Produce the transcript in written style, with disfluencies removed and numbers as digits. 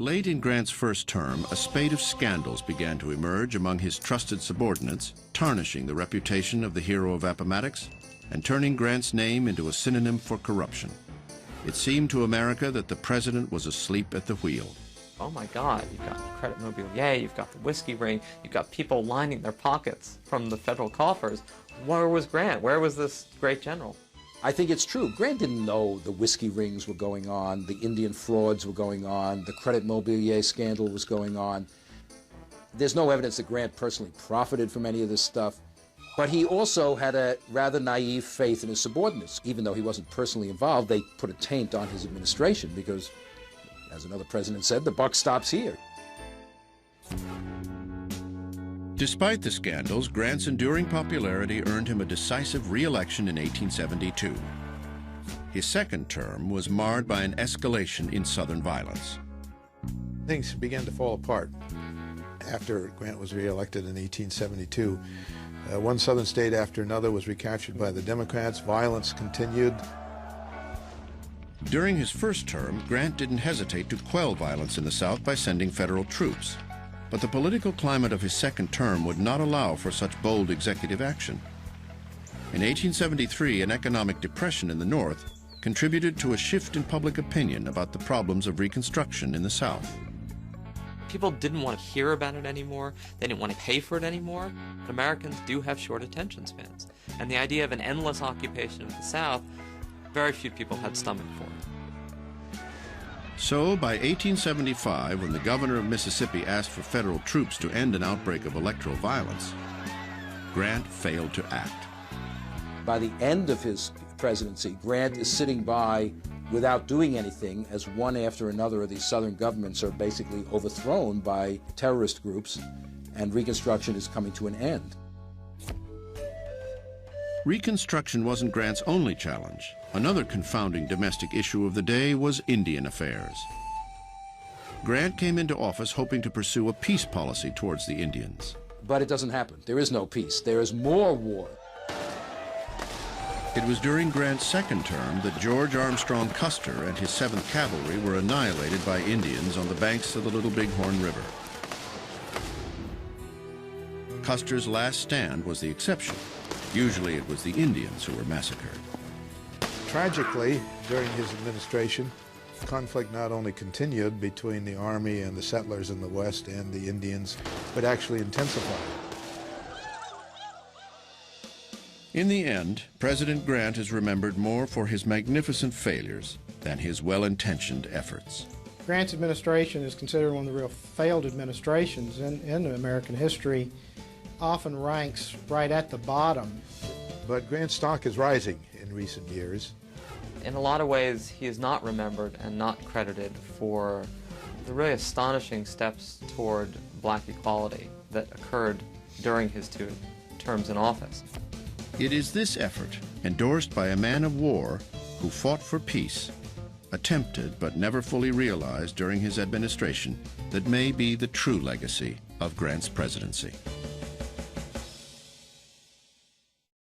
Late in Grant's first term, a spate of scandals began to emerge among his trusted subordinates, tarnishing the reputation of the hero of Appomattox and turning Grant's name into a synonym for corruption. It seemed to America that the president was asleep at the wheel. Oh my God, you've got credit mobilier, you've got the whiskey ring, you've got people lining their pockets from the federal coffers. Where was Grant? Where was this great general? I think it's true. Grant didn't know the whiskey rings were going on, the Indian frauds were going on, the credit mobilier scandal was going on. There's no evidence that Grant personally profited from any of this stuff. But he also had a rather naive faith in his subordinates. Even though he wasn't personally involved, they put a taint on his administration because, as another president said, the buck stops here. Despite the scandals, Grant's enduring popularity earned him a decisive re-election in 1872. His second term was marred by an escalation in Southern violence. Things began to fall apart after Grant was re-elected in 1872. One Southern state after another was recaptured by the Democrats. Violence continued. During his first term, Grant didn't hesitate to quell violence in the South by sending federal troops. But the political climate of his second term would not allow for such bold executive action. In 1873, an economic depression in the North contributed to a shift in public opinion about the problems of Reconstruction in the South. People didn't want to hear about it anymore. They didn't want to pay for it anymore. Americans do have short attention spans. And the idea of an endless occupation of the South, very few people had stomach for it. So, by 1875, when the governor of Mississippi asked for federal troops to end an outbreak of electoral violence, Grant failed to act. By the end of his presidency, Grant is sitting by without doing anything as one after another of these Southern governments are basically overthrown by terrorist groups, and Reconstruction is coming to an end. Reconstruction wasn't Grant's only challenge. Another confounding domestic issue of the day was Indian affairs. Grant came into office hoping to pursue a peace policy towards the Indians. But it doesn't happen. There is no peace. There is more war. It was during Grant's second term that George Armstrong Custer and his 7th Cavalry were annihilated by Indians on the banks of the Little Bighorn River. Custer's last stand was the exception. Usually it was the Indians who were massacred. Tragically, during his administration, conflict not only continued between the Army and the settlers in the West and the Indians, but actually intensified. In the end, President Grant is remembered more for his magnificent failures than his well-intentioned efforts. Grant's administration is considered one of the real failed administrations in American history, often ranks right at the bottom. But Grant's stock is rising in recent years. In a lot of ways, he is not remembered and not credited for the really astonishing steps toward black equality that occurred during his 2 terms in office. It is this effort, endorsed by a man of war who fought for peace, attempted but never fully realized during his administration, that may be the true legacy of Grant's presidency.